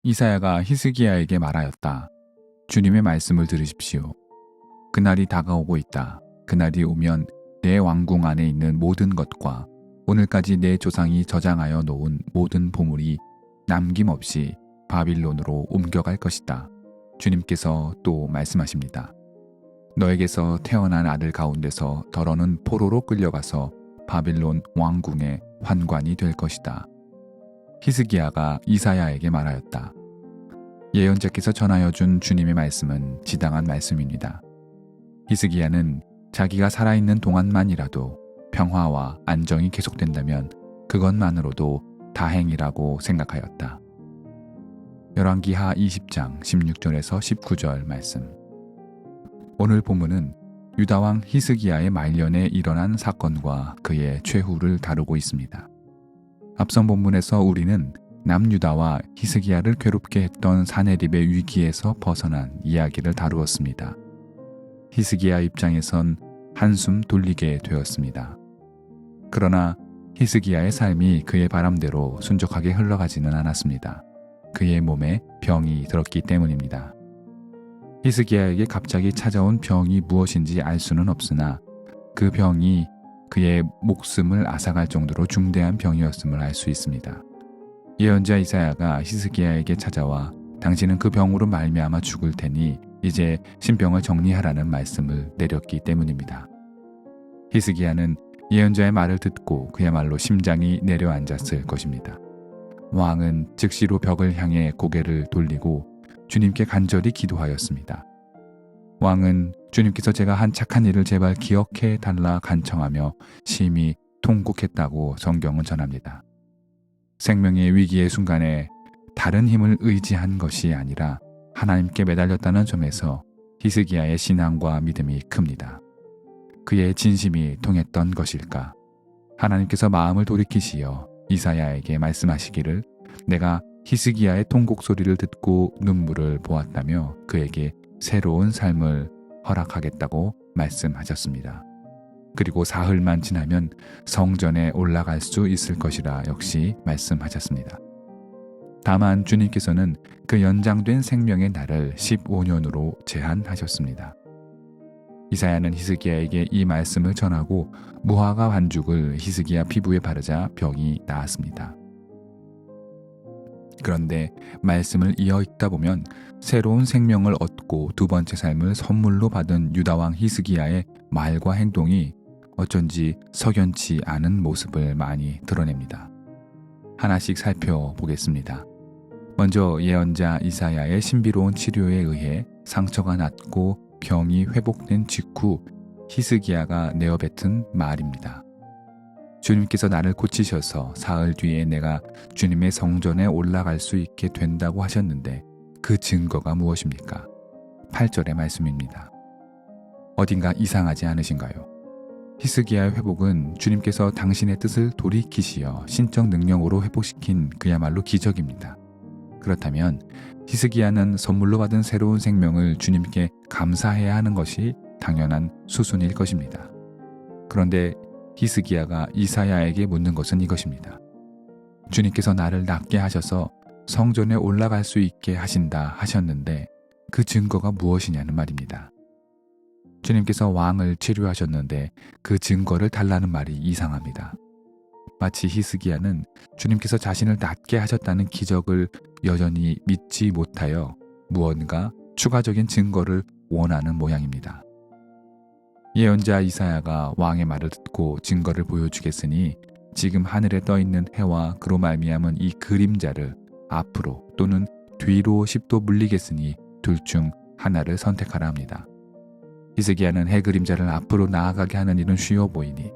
이사야가 히스기야에게 말하였다. 주님의 말씀을 들으십시오. 그날이 다가오고 있다. 그날이 오면 내 왕궁 안에 있는 모든 것과 오늘까지 내 조상이 저장하여 놓은 모든 보물이 남김없이 바빌론으로 옮겨갈 것이다. 주님께서 또 말씀하십니다. 너에게서 태어난 아들 가운데서 덜어는 포로로 끌려가서 바빌론 왕궁의 환관이 될 것이다. 히스기야가 이사야에게 말하였다. 예언자께서 전하여 준 주님의 말씀은 지당한 말씀입니다. 히스기야는 자기가 살아있는 동안만이라도 평화와 안정이 계속된다면 그것만으로도 다행이라고 생각하였다. 열왕기하 20장 16절에서 19절 말씀. 오늘 본문은 유다왕 히스기야의 말년에 일어난 사건과 그의 최후를 다루고 있습니다. 앞선 본문에서 우리는 남유다와 히스기야를 괴롭게 했던 사내립의 위기에서 벗어난 이야기를 다루었습니다. 히스기야 입장에선 한숨 돌리게 되었습니다. 그러나 히스기야의 삶이 그의 바람대로 순적하게 흘러가지는 않았습니다. 그의 몸에 병이 들었기 때문입니다. 히스기야에게 갑자기 찾아온 병이 무엇인지 알 수는 없으나 그 병이 그의 목숨을 앗아갈 정도로 중대한 병이었음을 알 수 있습니다. 예언자 이사야가 히스기야에게 찾아와 당신은 그 병으로 말미암아 죽을 테니 이제 신병을 정리하라는 말씀을 내렸기 때문입니다. 히스기야는 예언자의 말을 듣고 그야말로 심장이 내려앉았을 것입니다. 왕은 즉시로 벽을 향해 고개를 돌리고 주님께 간절히 기도하였습니다. 왕은 주님께서 제가 한 착한 일을 제발 기억해 달라 간청하며 심히 통곡했다고 성경은 전합니다. 생명의 위기의 순간에 다른 힘을 의지한 것이 아니라 하나님께 매달렸다는 점에서 히스기야의 신앙과 믿음이 큽니다. 그의 진심이 통했던 것일까? 하나님께서 마음을 돌이키시어 이사야에게 말씀하시기를 내가 히스기야의 통곡 소리를 듣고 눈물을 보았다며 그에게 새로운 삶을 허락하겠다고 말씀하셨습니다. 그리고 사흘만 지나면 성전에 올라갈 수 있을 것이라 역시 말씀하셨습니다. 다만 주님께서는 그 연장된 생명의 날을 15년으로 제한하셨습니다. 이사야는 히스기야에게 이 말씀을 전하고 무화과 반죽을 히스기야 피부에 바르자 병이 나았습니다. 그런데 말씀을 이어 읽다 보면 새로운 생명을 얻고 두 번째 삶을 선물로 받은 유다왕 히스기야의 말과 행동이 어쩐지 석연치 않은 모습을 많이 드러냅니다. 하나씩 살펴보겠습니다. 먼저 예언자 이사야의 신비로운 치료에 의해 상처가 낫고 병이 회복된 직후 히스기야가 내어뱉은 말입니다. 주님께서 나를 고치셔서 사흘 뒤에 내가 주님의 성전에 올라갈 수 있게 된다고 하셨는데 그 증거가 무엇입니까? 8절의 말씀입니다. 어딘가 이상하지 않으신가요? 히스기야의 회복은 주님께서 당신의 뜻을 돌이키시어 신적 능력으로 회복시킨 그야말로 기적입니다. 그렇다면 히스기야는 선물로 받은 새로운 생명을 주님께 감사해야 하는 것이 당연한 수순일 것입니다. 그런데 히스기야가 이사야에게 묻는 것은 이것입니다. 주님께서 나를 낫게 하셔서 성전에 올라갈 수 있게 하신다 하셨는데 그 증거가 무엇이냐는 말입니다. 주님께서 왕을 치료하셨는데 그 증거를 달라는 말이 이상합니다. 마치 히스기야는 주님께서 자신을 낫게 하셨다는 기적을 여전히 믿지 못하여 무언가 추가적인 증거를 원하는 모양입니다. 예언자 이사야가 왕의 말을 듣고 증거를 보여주겠으니 지금 하늘에 떠있는 해와 그로 말미암은 이 그림자를 앞으로 또는 뒤로 10도 물리겠으니 둘 중 하나를 선택하라 합니다. 히스기야는 해 그림자를 앞으로 나아가게 하는 일은 쉬워 보이니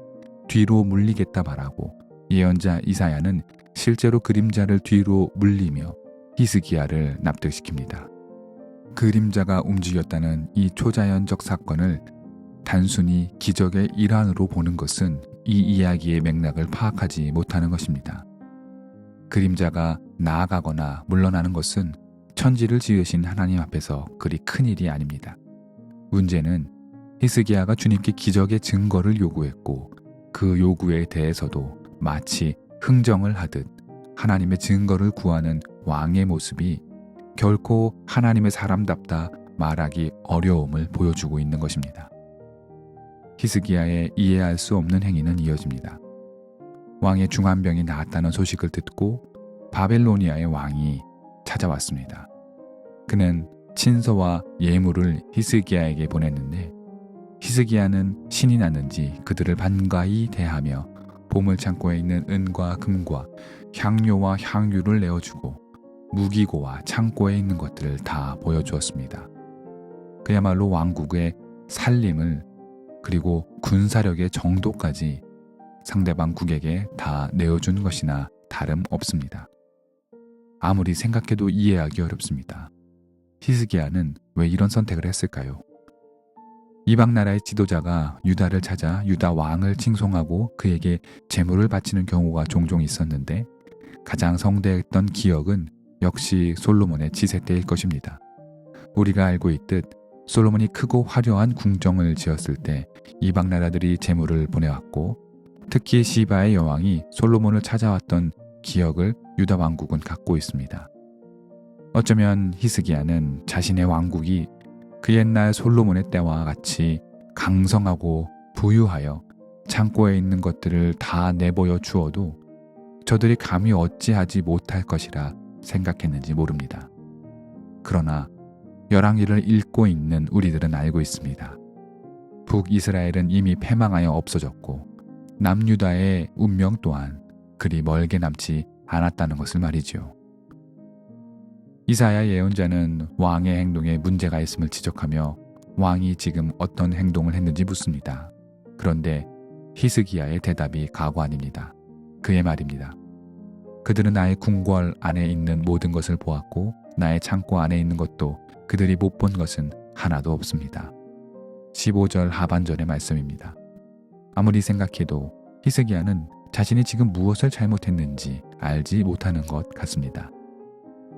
뒤로 물리겠다 말하고 예언자 이사야는 실제로 그림자를 뒤로 물리며 히스기야를 납득시킵니다. 그림자가 움직였다는 이 초자연적 사건을 단순히 기적의 일환으로 보는 것은 이 이야기의 맥락을 파악하지 못하는 것입니다. 그림자가 나아가거나 물러나는 것은 천지를 지으신 하나님 앞에서 그리 큰 일이 아닙니다. 문제는 히스기야가 주님께 기적의 증거를 요구했고 그 요구에 대해서도 마치 흥정을 하듯 하나님의 증거를 구하는 왕의 모습이 결코 하나님의 사람답다 말하기 어려움을 보여주고 있는 것입니다. 히스기야의 이해할 수 없는 행위는 이어집니다. 왕의 중환병이 나았다는 소식을 듣고 바벨로니아의 왕이 찾아왔습니다. 그는 친서와 예물을 히스기야에게 보냈는데 히스기야는 신이 났는지 그들을 반가이 대하며 보물창고에 있는 은과 금과 향료와 향유를 내어주고 무기고와 창고에 있는 것들을 다 보여주었습니다. 그야말로 왕국의 살림을 그리고 군사력의 정도까지 상대방 국에게 다 내어준 것이나 다름없습니다. 아무리 생각해도 이해하기 어렵습니다. 히스기야는 왜 이런 선택을 했을까요? 이방 나라의 지도자가 유다를 찾아 유다 왕을 칭송하고 그에게 제물을 바치는 경우가 종종 있었는데 가장 성대했던 기억은 역시 솔로몬의 지세 때일 것입니다. 우리가 알고 있듯 솔로몬이 크고 화려한 궁정을 지었을 때 이방 나라들이 제물을 보내왔고 특히 시바의 여왕이 솔로몬을 찾아왔던 기억을 유다 왕국은 갖고 있습니다. 어쩌면 히스기야는 자신의 왕국이 그 옛날 솔로몬의 때와 같이 강성하고 부유하여 창고에 있는 것들을 다 내보여 주어도 저들이 감히 어찌하지 못할 것이라 생각했는지 모릅니다. 그러나 열왕기를 읽고 있는 우리들은 알고 있습니다. 북이스라엘은 이미 패망하여 없어졌고 남유다의 운명 또한 그리 멀게 남지 않았다는 것을 말이지요. 이사야 예언자는 왕의 행동에 문제가 있음을 지적하며 왕이 지금 어떤 행동을 했는지 묻습니다. 그런데 히스기야의 대답이 가관입니다. 그의 말입니다. 그들은 나의 궁궐 안에 있는 모든 것을 보았고 나의 창고 안에 있는 것도 그들이 못 본 것은 하나도 없습니다. 15절 하반절의 말씀입니다. 아무리 생각해도 히스기야는 자신이 지금 무엇을 잘못했는지 알지 못하는 것 같습니다.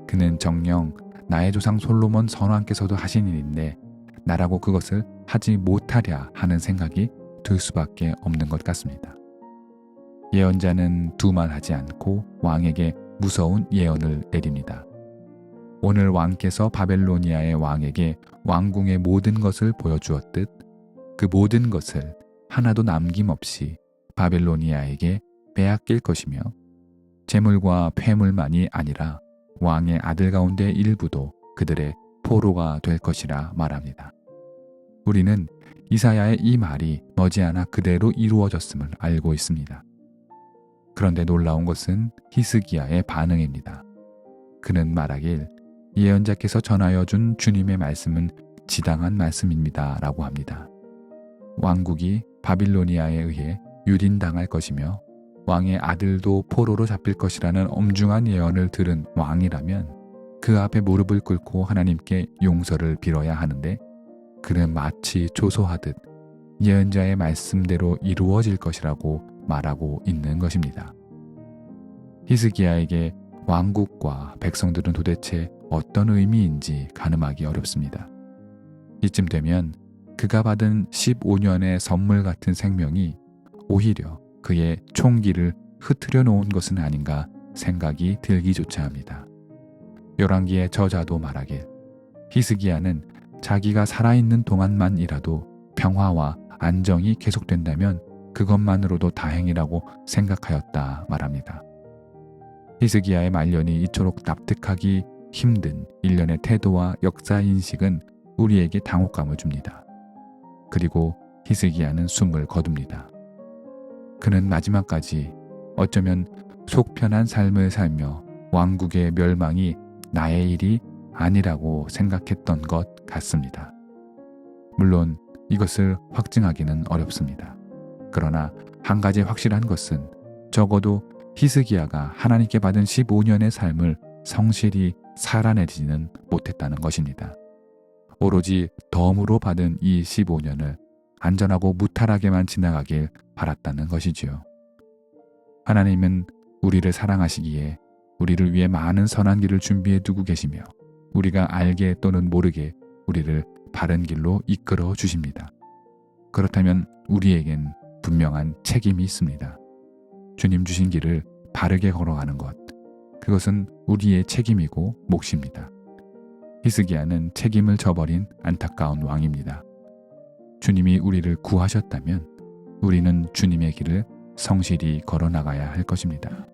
그는 정녕 나의 조상 솔로몬 선왕께서도 하신 일인데 나라고 그것을 하지 못하랴 하는 생각이 들 수밖에 없는 것 같습니다. 예언자는 두말하지 않고 왕에게 무서운 예언을 내립니다. 오늘 왕께서 바벨로니아의 왕에게 왕궁의 모든 것을 보여주었듯 그 모든 것을 하나도 남김없이 바벨로니아에게 빼앗길 것이며 재물과 폐물만이 아니라 왕의 아들 가운데 일부도 그들의 포로가 될 것이라 말합니다. 우리는 이사야의 이 말이 머지않아 그대로 이루어졌음을 알고 있습니다. 그런데 놀라운 것은 히스기야의 반응입니다. 그는 말하길 예언자께서 전하여 준 주님의 말씀은 지당한 말씀입니다 라고 합니다. 왕국이 바빌로니아에 의해 유린당할 것이며 왕의 아들도 포로로 잡힐 것이라는 엄중한 예언을 들은 왕이라면 그 앞에 무릎을 꿇고 하나님께 용서를 빌어야 하는데 그는 마치 조소하듯 예언자의 말씀대로 이루어질 것이라고 말하고 있는 것입니다. 히스기야에게 왕국과 백성들은 도대체 어떤 의미인지 가늠하기 어렵습니다. 이쯤 되면 그가 받은 15년의 선물 같은 생명이 오히려 그의 총기를 흐트려 놓은 것은 아닌가 생각이 들기조차 합니다. 열왕기의 저자도 말하길 히스기야는 자기가 살아있는 동안만이라도 평화와 안정이 계속된다면 그것만으로도 다행이라고 생각하였다 말합니다. 히스기야의 말년이 이토록 납득하기 힘든 일련의 태도와 역사인식은 우리에게 당혹감을 줍니다. 그리고 히스기야는 숨을 거둡니다. 그는 마지막까지 어쩌면 속편한 삶을 살며 왕국의 멸망이 나의 일이 아니라고 생각했던 것 같습니다. 물론 이것을 확증하기는 어렵습니다. 그러나 한 가지 확실한 것은 적어도 히스기야가 하나님께 받은 15년의 삶을 성실히 살아내지는 못했다는 것입니다. 오로지 덤으로 받은 이 15년을 안전하고 무탈하게만 지나가길 바랐다는 것이지요. 하나님은 우리를 사랑하시기에 우리를 위해 많은 선한 길을 준비해 두고 계시며 우리가 알게 또는 모르게 우리를 바른 길로 이끌어 주십니다. 그렇다면 우리에겐 분명한 책임이 있습니다. 주님 주신 길을 바르게 걸어가는 것, 그것은 우리의 책임이고 몫입니다. 히스기야는 책임을 져버린 안타까운 왕입니다. 주님이 우리를 구하셨다면 우리는 주님의 길을 성실히 걸어 나가야 할 것입니다.